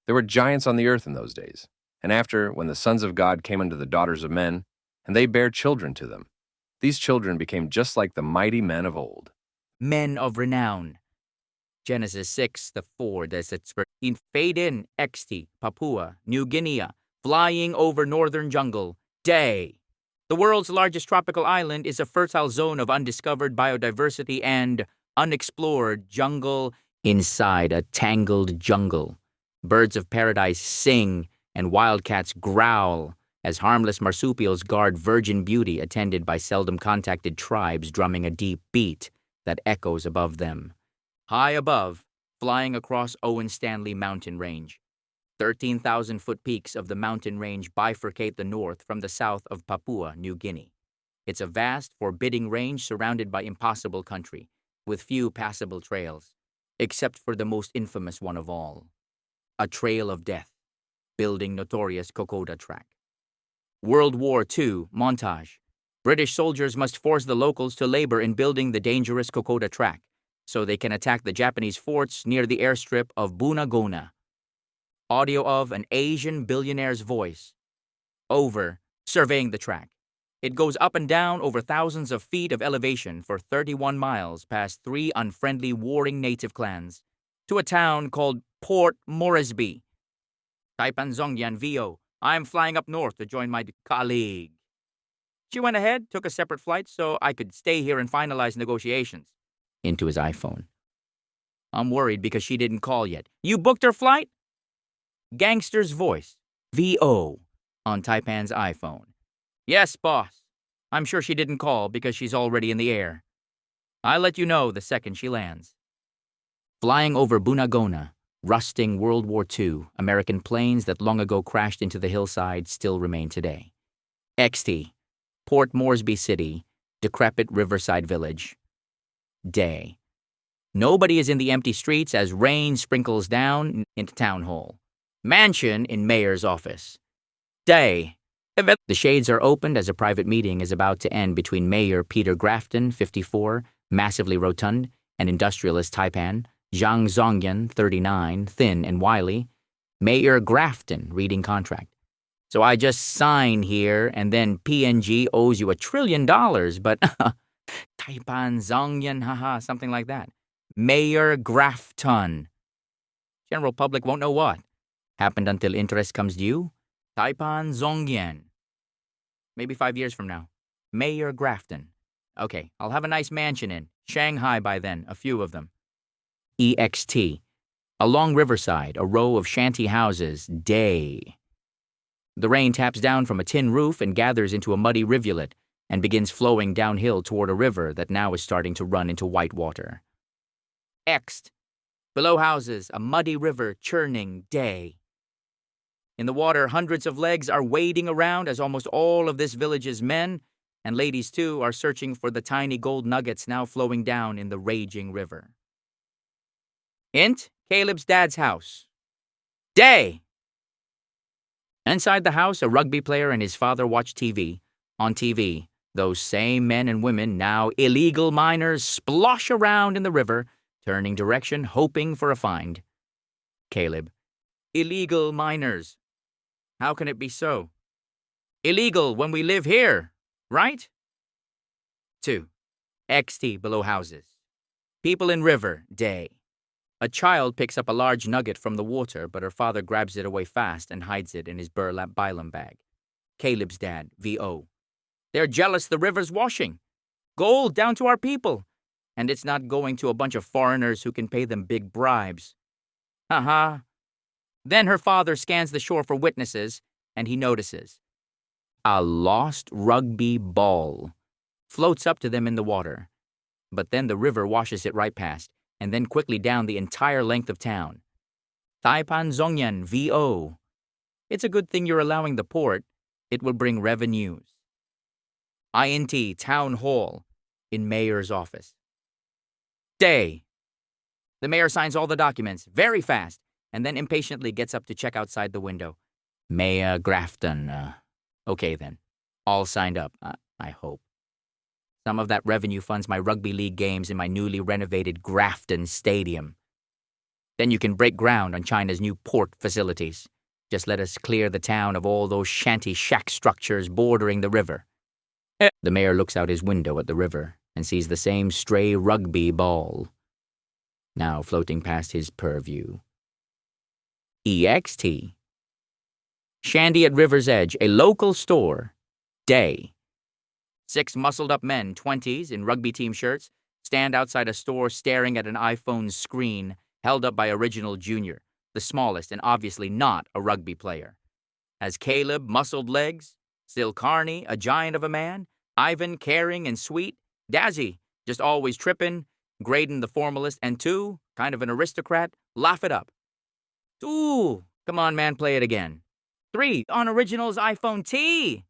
There were giants on the earth in those days, and after, when the sons of God came unto the daughters of men, and they bare children to them, these children became just like the mighty men of old. Men of renown. Genesis 6, the 4, that's its in fade in, XT, Papua, New Guinea, flying over northern jungle, day. The world's largest tropical island is a fertile zone of undiscovered biodiversity and unexplored jungle inside a tangled jungle. Birds of paradise sing and wildcats growl as harmless marsupials guard virgin beauty attended by seldom contacted tribes drumming a deep beat that echoes above them. High above, flying across Owen Stanley mountain range. 13,000-foot peaks of the mountain range bifurcate the north from the south of Papua New Guinea. It's a vast, forbidding range surrounded by impossible country, with few passable trails, except for the most infamous one of all, a trail of death, building notorious Kokoda Track. World War II montage. British soldiers must force the locals to labor in building the dangerous Kokoda Track, so they can attack the Japanese forts near the airstrip of Bunagona. Audio of an Asian billionaire's voice. Over, surveying the track. It goes up and down over thousands of feet of elevation for 31 miles past 3 unfriendly warring native clans to a town called Port Moresby. Taipan Zongyan VO. I'm flying up north to join my colleague. She went ahead, took a separate flight so I could stay here and finalize negotiations. Into his iPhone. I'm worried because she didn't call yet. You booked her flight? Gangster's voice. VO. On Taipan's iPhone. Yes, boss. I'm sure she didn't call because she's already in the air. I'll let you know the second she lands. Flying over Bunagona, rusting World War II, American planes that long ago crashed into the hillside still remain today. XT. Port Moresby City, decrepit riverside village. Day. Nobody is in the empty streets as rain sprinkles down into town hall. Mansion in mayor's office. Day. The shades are opened as a private meeting is about to end between Mayor Peter Grafton, 54, massively rotund, and industrialist Taipan, Zhang Zongyan, 39, thin and wily. Mayor Grafton, reading contract. So I just sign here, and then PNG owes you $1 trillion, but Taipan Zongyan, haha, something like that. Mayor Grafton. General public won't know what. Happened until interest comes due. Taipan Zongyan. Maybe 5 years from now. Mayor Grafton. Okay, I'll have a nice mansion in Shanghai by then, a few of them. EXT. Along Riverside, a row of shanty houses. Day. The rain taps down from a tin roof and gathers into a muddy rivulet and begins flowing downhill toward a river that now is starting to run into white water. Ext. Below houses, a muddy river churning. Day. In the water, hundreds of legs are wading around as almost all of this village's men, and ladies too, are searching for the tiny gold nuggets now flowing down in the raging river. Int, Caleb's dad's house. Day. Inside the house, a rugby player and his father watch TV. On TV, those same men and women, now illegal miners, splosh around in the river, turning direction, hoping for a find. Caleb. Illegal miners. How can it be so? Illegal when we live here, right? 2. XT below houses. People in river. Day. A child picks up a large nugget from the water, but her father grabs it away fast and hides it in his burlap Bylum bag. Caleb's dad. VO. They're jealous the river's washing. Gold down to our people. And it's not going to a bunch of foreigners who can pay them big bribes. Haha. Then her father scans the shore for witnesses, and he notices. A lost rugby ball floats up to them in the water. But then the river washes it right past, and then quickly down the entire length of town. Taipan Zongyan, VO. It's a good thing you're allowing the port. It will bring revenues. INT, Town Hall, in Mayor's office. Day. The mayor signs all the documents, very fast, and then impatiently gets up to check outside the window. Mayor Grafton. Okay then. All signed up, I hope. Some of that revenue funds my rugby league games in my newly renovated Grafton Stadium. Then you can break ground on China's new port facilities. Just let us clear the town of all those shanty shack structures bordering the river. The mayor looks out his window at the river and sees the same stray rugby ball, now floating past his purview. EXT. Shandy at River's Edge, a local store. Day. 6 muscled-up men, 20s, in rugby team shirts, stand outside a store staring at an iPhone screen held up by Original Jr., the smallest and obviously not a rugby player. Has Caleb muscled legs? Still Carney, a giant of a man? Ivan caring and sweet? Dazzy, just always trippin'? Graydon the formalist? And 2, kind of an aristocrat? Laugh it up. 2, come on man, play it again. 3, on Original's iPhone T.